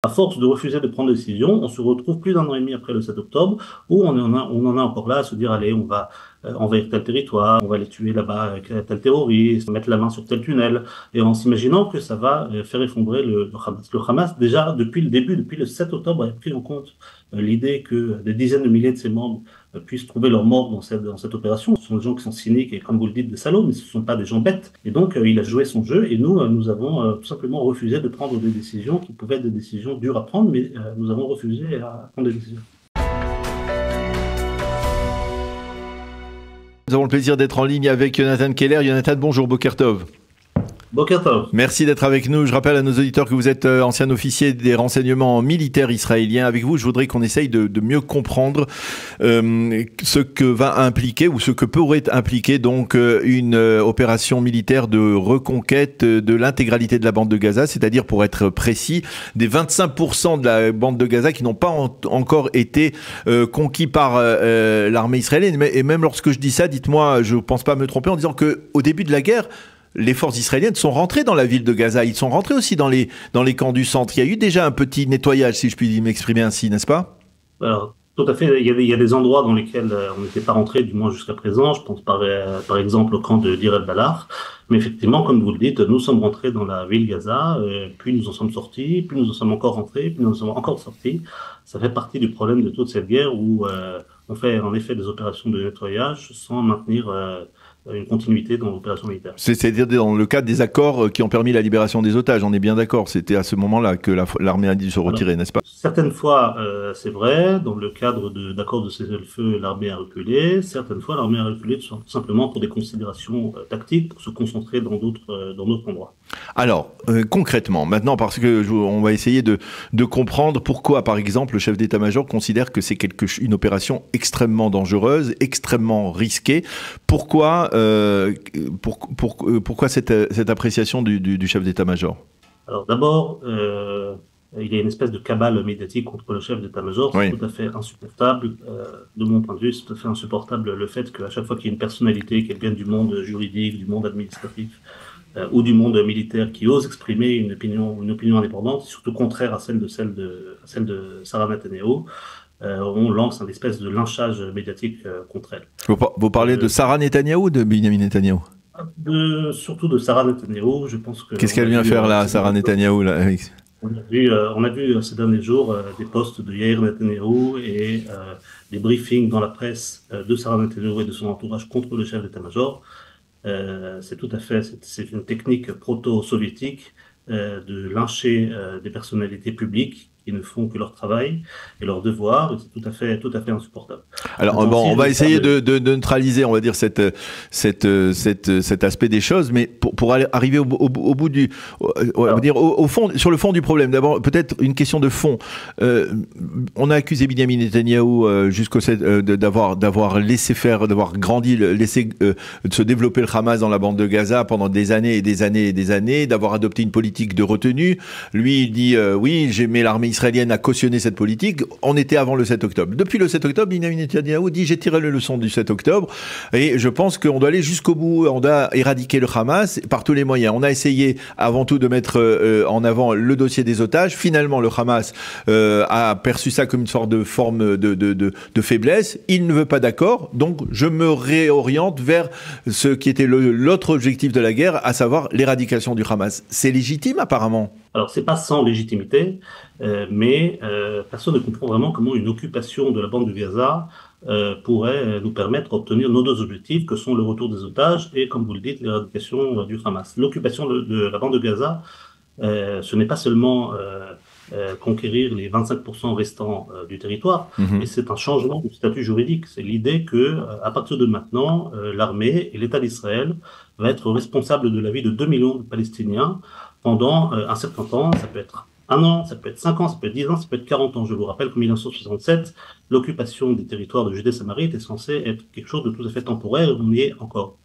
À force de refuser de prendre des décisions, on se retrouve plus d'un an et demi après le 7 octobre, où on en a encore là à se dire, allez, on va envahir tel territoire, on va aller tuer là-bas tel terroriste, mettre la main sur tel tunnel, et en s'imaginant que ça va faire effondrer le Hamas. Le Hamas, déjà, depuis le début, depuis le 7 octobre, a pris en compte l'idée que des dizaines de milliers de ses membres puissent trouver leur mort dans cette opération. Ce sont des gens qui sont cyniques et, comme vous le dites, des salauds, mais ce ne sont pas des gens bêtes. Et donc, il a joué son jeu et nous avons tout simplement refusé de prendre des décisions qui pouvaient être des décisions dures à prendre, mais nous avons refusé à prendre des décisions. Nous avons le plaisir d'être en ligne avec Jonathan Keller. Jonathan, bonjour, Boker Tov. Boker Tov. Merci d'être avec nous. Je rappelle à nos auditeurs que vous êtes ancien officier des renseignements militaires israéliens. Avec vous, je voudrais qu'on essaye de mieux comprendre ce que va impliquer ou ce que pourrait impliquer donc une opération militaire de reconquête de l'intégralité de la bande de Gaza, c'est-à-dire, pour être précis, des 25% de la bande de Gaza qui n'ont pas encore été conquis par l'armée israélienne. Et même lorsque je dis ça, dites-moi, je ne pense pas me tromper en disant qu'au début de la guerre, les forces israéliennes sont rentrées dans la ville de Gaza. Ils sont rentrés aussi dans les camps du centre. Il y a eu déjà un petit nettoyage, si je puis m'exprimer ainsi, n'est-ce pas? Alors, tout à fait. Il y a des endroits dans lesquels on n'était pas rentré, du moins jusqu'à présent. Je pense par exemple au camp de Deir el-Balah. Mais effectivement, comme vous le dites, nous sommes rentrés dans la ville Gaza, puis nous en sommes sortis, puis nous en sommes encore rentrés, puis nous en sommes encore sortis. Ça fait partie du problème de toute cette guerre où on fait en effet des opérations de nettoyage sans maintenir une continuité dans l'opération militaire. C'est-à-dire dans le cadre des accords qui ont permis la libération des otages, on est bien d'accord. C'était à ce moment-là que l'armée a dû se retirer, n'est-ce pas? Certaines fois, c'est vrai, dans le cadre d'accords de cessez-le-feu, l'armée a reculé. Certaines fois, l'armée a reculé tout simplement pour des considérations tactiques, pour se concentrer dans d'autres endroits. Alors, concrètement, maintenant, parce que on va essayer de comprendre pourquoi, par exemple, le chef d'état-major considère que c'est une opération extrêmement dangereuse, extrêmement risquée. Pourquoi cette appréciation du chef d'état-major? Alors d'abord, il y a une espèce de cabale médiatique contre le chef d'état-major. C'est tout à fait insupportable. De mon point de vue, c'est tout à fait insupportable le fait qu'à chaque fois qu'il y a une personnalité, quelqu'un du monde juridique, du monde administratif ou du monde militaire qui ose exprimer une opinion indépendante, surtout contraire à celle de Sarah Netanyahu, on lance une espèce de lynchage médiatique contre elle. Vous parlez de Sarah Netanyahu ou de Benjamin Netanyahu? Surtout de Sarah Netanyahu, je pense que... Qu'est-ce qu'elle vient faire là, Sarah Netanyahu là, avec... On a vu ces derniers jours des posts de Yair Netanyahu et des briefings dans la presse de Sarah Netanyahu et de son entourage contre le chef d'état-major. C'est tout à fait, c'est une technique proto-soviétique de lyncher des personnalités publiques qui ne font que leur travail et leur devoir, et c'est tout à fait insupportable. Alors bon, on va essayer de neutraliser, on va dire, cet aspect des choses, mais pour arriver au bout du, on va dire, au fond, sur le fond du problème. D'abord, peut-être une question de fond. On a accusé Benjamin Netanyahou d'avoir laissé faire, d'avoir grandi, laissé se développer le Hamas dans la bande de Gaza pendant des années et des années et des années, d'avoir adopté une politique de retenue. Lui, il dit oui, mais l'armée israélienne a cautionné cette politique. On était avant le 7 octobre. Depuis le 7 octobre, Benjamin Netanyahou dit j'ai tiré les leçons du 7 octobre et je pense qu'on doit aller jusqu'au bout. On doit éradiquer le Hamas par tous les moyens. On a essayé avant tout de mettre en avant le dossier des otages. Finalement, le Hamas a perçu ça comme une sorte de forme de faiblesse. Il ne veut pas d'accord. Donc, je me réoriente vers ce qui était l'autre objectif de la guerre, à savoir l'éradication du Hamas. C'est légitime, apparemment. Alors, c'est pas sans légitimité, mais personne ne comprend vraiment comment une occupation de la bande de Gaza pourrait nous permettre d'obtenir nos deux objectifs, que sont le retour des otages et, comme vous le dites, l'éradication du Hamas. L'occupation de la bande de Gaza, ce n'est pas seulement conquérir les 25% restants du territoire, mais c'est un changement de statut juridique. C'est l'idée que, à partir de maintenant, l'armée et l'État d'Israël va être responsable de la vie de 2 millions de Palestiniens pendant un certain temps. Ça peut être 1 an, ça peut être 5 ans, ça peut être 10 ans, ça peut être 40 ans. Je vous rappelle qu'en 1967, l'occupation des territoires de Judée-Samarie était censée être quelque chose de tout à fait temporaire, on y est encore.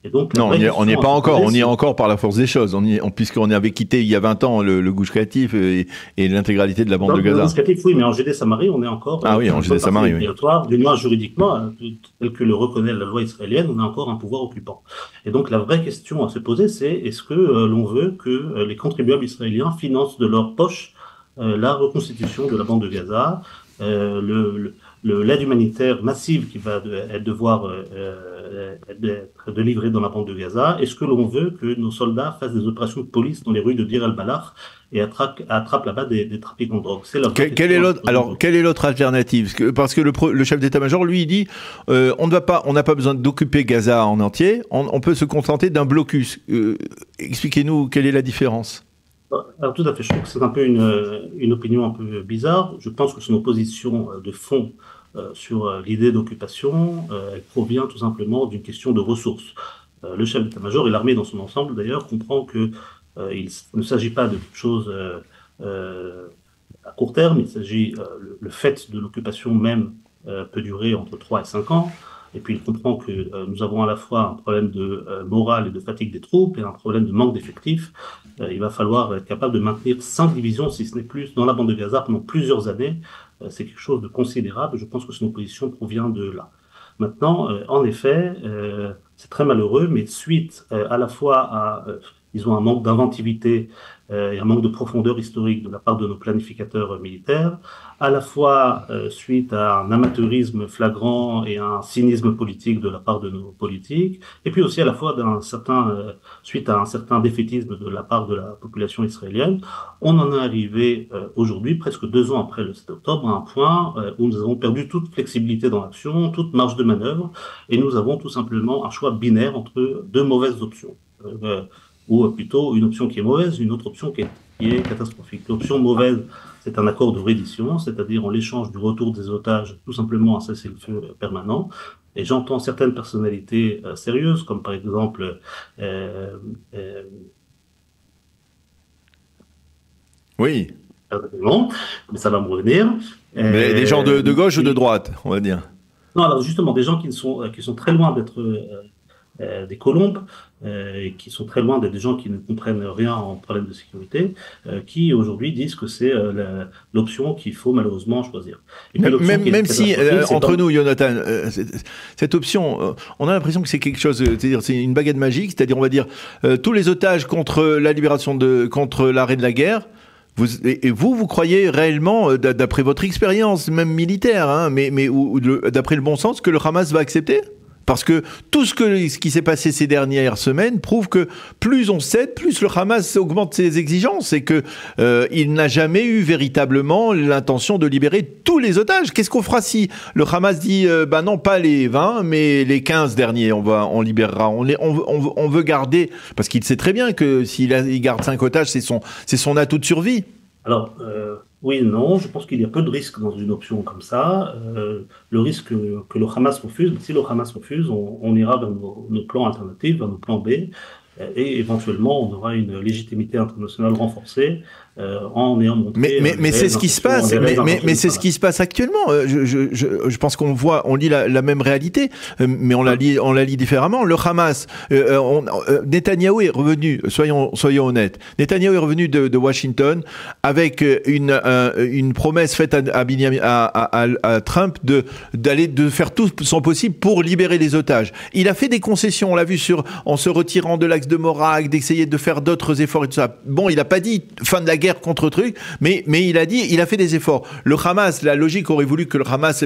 Et donc, non, on n'y est pas encore, on y est encore par la force des choses, puisqu'on avait quitté il y a 20 ans le Gush Katif et l'intégralité de la bande de Gaza. Le Gush Katif, oui, mais en Judée-Samarie, on est encore... Ah oui, en Judée-Samarie, oui. Territoire, du moins juridiquement, tel que le reconnaît la loi israélienne, on a encore un pouvoir occupant. Et donc la vraie question à se poser, c'est est-ce que l'on veut que les contribuables israéliens financent de leur poche la reconstitution de la bande de Gaza, l'aide humanitaire massive qui va devoir être délivrée dans la bande de Gaza. Est-ce que l'on veut que nos soldats fassent des opérations de police dans les rues de Deir el-Balach et attrapent là-bas des trafiquants de drogue? Quelle est l'autre alternative? Parce que le chef d'état-major, lui, il dit on n'a pas besoin d'occuper Gaza en entier, on peut se contenter d'un blocus. Expliquez-nous quelle est la différence. Alors, tout à fait, je trouve que c'est un peu une opinion un peu bizarre. Je pense que son opposition de fond sur l'idée d'occupation, elle provient tout simplement d'une question de ressources. Le chef d'état-major et l'armée dans son ensemble, d'ailleurs, comprend que il ne s'agit pas de quelque chose à court terme, il s'agit, le fait de l'occupation même peut durer entre 3 et 5 ans. Et puis il comprend que nous avons à la fois un problème de morale et de fatigue des troupes et un problème de manque d'effectifs. Il va falloir être capable de maintenir 5 divisions, si ce n'est plus, dans la bande de Gaza pendant plusieurs années. C'est quelque chose de considérable. Je pense que son opposition provient de là. Maintenant, en effet, c'est très malheureux, mais suite à la fois à, disons, un manque d'inventivité et un manque de profondeur historique de la part de nos planificateurs militaires, à la fois suite à un amateurisme flagrant et un cynisme politique de la part de nos politiques, et puis aussi à la fois suite à un certain défaitisme de la part de la population israélienne, on en est arrivé aujourd'hui, presque 2 ans après le 7 octobre, à un point où nous avons perdu toute flexibilité dans l'action, toute marge de manœuvre, et nous avons tout simplement un choix binaire entre 2 mauvaises options. Ou plutôt une option qui est mauvaise, une autre option qui est catastrophique. L'option mauvaise, c'est un accord de reddition, c'est-à-dire en l'échange du retour des otages, tout simplement un cessez-le-feu permanent. Et j'entends certaines personnalités sérieuses, comme par exemple oui. Mais ça va me revenir. Mais des gens de gauche ou de droite, on va dire. Non, alors justement, des gens qui sont très loin d'être des colombes, et qui sont très loin d'être des gens qui ne comprennent rien en problème de sécurité, qui aujourd'hui disent que c'est l'option qu'il faut malheureusement choisir. Et même si, entre nous, Jonathan, cette option, on a l'impression que c'est quelque chose, c'est-à-dire c'est une baguette magique, c'est-à-dire on va dire tous les otages contre la libération contre l'arrêt de la guerre. Vous croyez réellement, d'après votre expérience, même militaire, hein, mais d'après le bon sens, que le Hamas va accepter ? Parce que tout ce qui s'est passé ces dernières semaines prouve que plus on cède, plus le Hamas augmente ses exigences et que il n'a jamais eu véritablement l'intention de libérer tous les otages. Qu'est-ce qu'on fera si le Hamas dit non, pas les 20, mais les 15 derniers, on libérera. On veut garder, parce qu'il sait très bien que s'il garde 5 otages, c'est son atout de survie. Alors, oui et non, je pense qu'il y a peu de risques dans une option comme ça. Le risque que le Hamas refuse, si le Hamas refuse, on ira vers nos plans alternatifs, vers nos plans B, et éventuellement on aura une légitimité internationale renforcée en ayant montré. Mais c'est ce qui se passe. Mais c'est ce qui se passe actuellement. Je pense on lit la même réalité, mais on la lit différemment. Le Hamas, Netanyahou est revenu. Soyons honnêtes. Netanyahou est revenu de Washington avec une promesse faite à Trump de faire tout son possible pour libérer les otages. Il a fait des concessions. On l'a vu en se retirant de l'axe de Morak, d'essayer de faire d'autres efforts et tout ça. Bon, il n'a pas dit fin de la guerre contre truc, mais il a fait des efforts. Le Hamas, la logique aurait voulu que le Hamas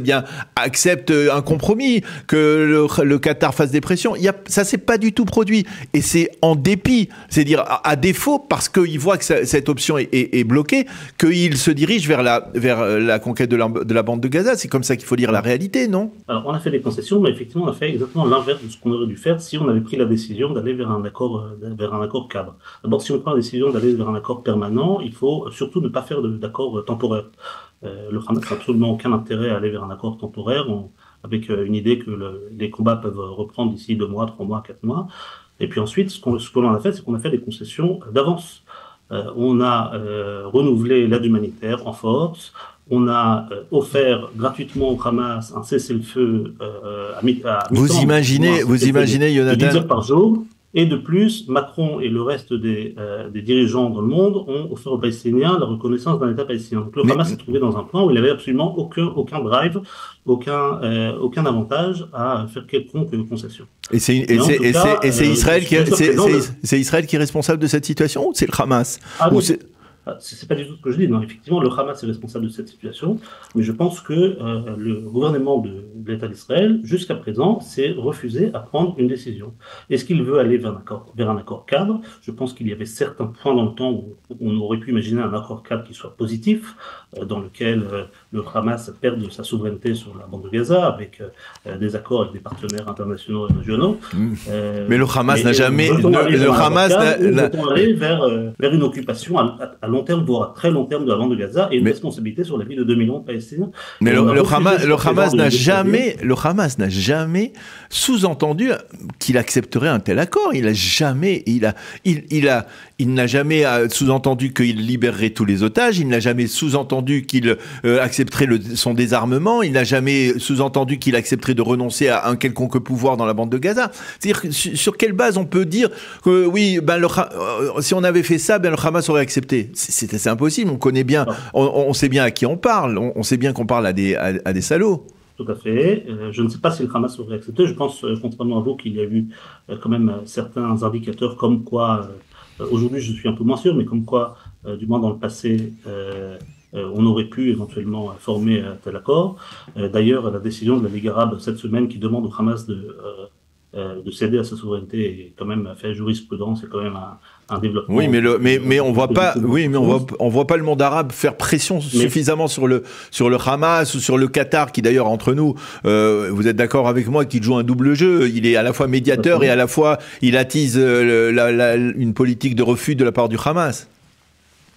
accepte un compromis, que le Qatar fasse des pressions. Ça s'est pas du tout produit, et c'est en dépit, c'est-à-dire à défaut, parce qu'il voit que cette option est bloquée, qu'il se dirige vers la conquête de la bande de Gaza. C'est comme ça qu'il faut lire la réalité, non? Alors, on a fait des concessions, mais effectivement, on a fait exactement l'inverse de ce qu'on aurait dû faire si on avait pris la décision d'aller vers un accord cadre. D'abord, si on prend la décision d'aller vers un accord permanent, il faut surtout ne pas faire d'accord temporaire. Le Hamas n'a absolument aucun intérêt à aller vers un accord temporaire avec une idée que les combats peuvent reprendre d'ici 2 mois, 3 mois, 4 mois. Et puis ensuite, ce que l'on a fait, c'est qu'on a fait des concessions d'avance. On a renouvelé l'aide humanitaire en force. On a offert gratuitement au Hamas un cessez-le-feu à mi-temps. Vous imaginez, Jonathan, 10 heures par jour. Et de plus, Macron et le reste des dirigeants dans le monde ont offert aux Palestiniens la reconnaissance d'un État palestinien. Donc le Hamas s'est trouvé dans un plan où il n'avait absolument aucun drive, aucun avantage à faire quelconque concession. Et c'est Israël qui est responsable de cette situation, ou c'est le Hamas? C'est pas du tout ce que je dis. Non, effectivement, le Hamas est responsable de cette situation, mais je pense que le gouvernement de l'État d'Israël, jusqu'à présent, s'est refusé à prendre une décision. Est-ce qu'il veut aller vers un accord cadre? Je pense qu'il y avait certains points dans le temps où on aurait pu imaginer un accord cadre qui soit positif, dans lequel le Hamas perde sa souveraineté sur la bande de Gaza, avec des accords avec des partenaires internationaux et régionaux. Mais le Hamas n'a jamais... Le Hamas n'a... aller vers une occupation à long terme, voire à très long terme de la bande de Gaza, et une responsabilité sur la vie de 2 millions de Palestiniens. Mais le Hamas n'a jamais sous-entendu qu'il accepterait un tel accord. Il n'a jamais sous-entendu qu'il libérerait tous les otages. Il n'a jamais sous-entendu qu'il accepterait son désarmement. Il n'a jamais sous-entendu qu'il accepterait de renoncer à un quelconque pouvoir dans la bande de Gaza. C'est-à-dire, sur quelle base on peut dire que oui, si on avait fait ça, le Hamas aurait accepté? C'est impossible. On connaît bien, on sait bien à qui on parle. On sait bien qu'on parle à des salauds. Tout à fait. Je ne sais pas si le Hamas aurait accepté. Je pense, contrairement à vous, qu'il y a eu quand même certains indicateurs comme quoi, aujourd'hui je suis un peu moins sûr, mais comme quoi, du moins dans le passé, on aurait pu éventuellement former un tel accord. D'ailleurs, la décision de la Ligue arabe cette semaine qui demande au Hamas de céder à sa souveraineté et quand même fait jurisprudence, c'est quand même un développement. Oui, mais on voit pas, on voit pas le monde arabe faire pression suffisamment sur le Hamas ou sur le Qatar, qui d'ailleurs entre nous, vous êtes d'accord avec moi, qu'il joue un double jeu. Il est à la fois médiateur et à la fois il attise une politique de refus de la part du Hamas.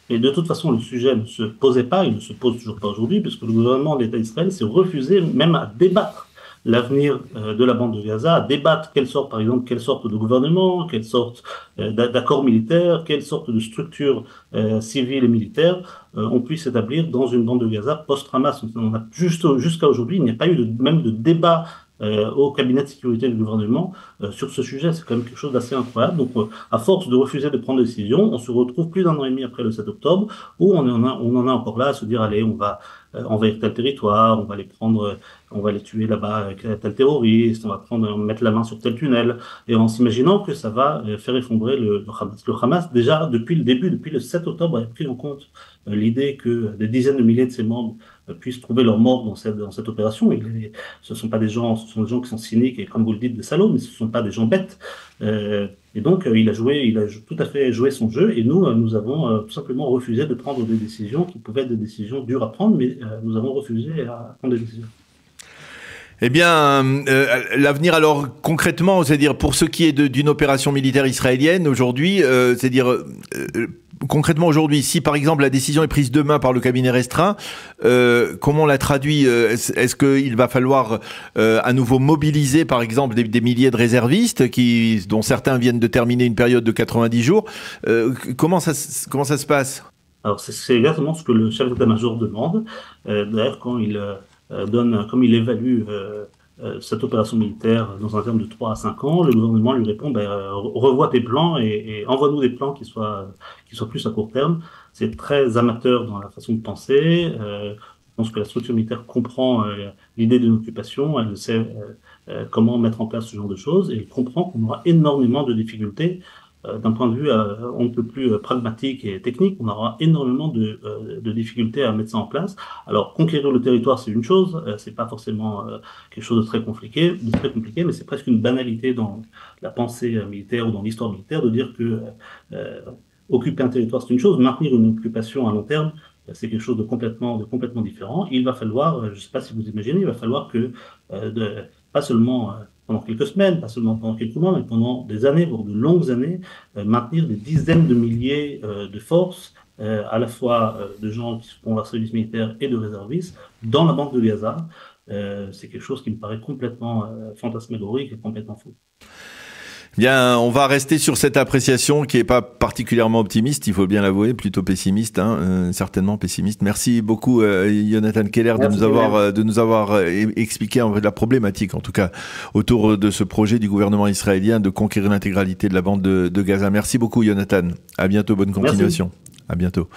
Et de toute façon, le sujet ne se posait pas, il ne se pose toujours pas aujourd'hui, parce que le gouvernement de l'État d'Israël s'est refusé même à débattre l'avenir de la bande de Gaza, à débattre par exemple, quelle sorte de gouvernement, quelle sorte d'accord militaire, quelle sorte de structure civile et militaire on puisse établir dans une bande de Gaza post-Hamas. Jusqu'à aujourd'hui, il n'y a pas eu même de débat au cabinet de sécurité du gouvernement sur ce sujet. C'est quand même quelque chose d'assez incroyable. Donc, à force de refuser de prendre des décisions, on se retrouve plus d'un an et demi après le 7 octobre, où on en a encore là à se dire, allez, on va envahir tel territoire, on va les prendre, on va les tuer là-bas avec tel terroriste, on va mettre la main sur tel tunnel, et en s'imaginant que ça va faire effondrer le Hamas. Le Hamas, déjà, depuis le début, depuis le 7 octobre, a pris en compte l'idée que des dizaines de milliers de ses membres puissent trouver leur mort dans cette opération. Ce sont des gens qui sont cyniques et, comme vous le dites, des salauds, mais ce ne sont pas des gens bêtes. Et donc, il a tout à fait joué son jeu, et nous avons tout simplement refusé de prendre des décisions qui pouvaient être des décisions dures à prendre, mais nous avons refusé à prendre des décisions. Eh bien, l'avenir alors concrètement, c'est-à-dire pour ce qui est d'une opération militaire israélienne aujourd'hui, c'est-à-dire concrètement aujourd'hui, si par exemple la décision est prise demain par le cabinet restreint, comment on la traduit? Est-ce qu'il va falloir à nouveau mobiliser par exemple des milliers de réservistes dont certains viennent de terminer une période de 90 jours? Comment ça se passe? Alors c'est exactement ce que le chef d'état-major demande. D'ailleurs, quand comme il évalue cette opération militaire dans un terme de 3 à 5 ans, le gouvernement lui répond, revois tes plans et envoie-nous des plans qui soient plus à court terme. C'est très amateur dans la façon de penser. Je pense que la structure militaire comprend l'idée d'une occupation, elle sait comment mettre en place ce genre de choses, et elle comprend qu'on aura énormément de difficultés. D'un point de vue on ne peut plus pragmatique et technique, on aura énormément de difficultés à mettre ça en place. Alors, conquérir le territoire, c'est une chose, c'est pas forcément quelque chose de très compliqué, mais c'est presque une banalité dans la pensée militaire ou dans l'histoire militaire de dire que occuper un territoire, c'est une chose, maintenir une occupation à long terme, c'est quelque chose de complètement différent. Il va falloir, je ne sais pas si vous imaginez, il va falloir que, pas seulement pendant quelques semaines, pas seulement pendant quelques mois, mais pendant des années, voire de longues années, maintenir des dizaines de milliers de forces, à la fois de gens qui font leur service militaire et de réservistes, dans la bande de Gaza. C'est quelque chose qui me paraît complètement fantasmagorique et complètement fou. Bien, on va rester sur cette appréciation qui n'est pas particulièrement optimiste, il faut bien l'avouer, plutôt pessimiste, certainement pessimiste. Merci beaucoup, Jonathan Keller, de nous avoir expliqué la problématique, en tout cas, autour de ce projet du gouvernement israélien de conquérir l'intégralité de la bande de Gaza. Merci beaucoup, Jonathan. À bientôt, bonne continuation. Merci. À bientôt.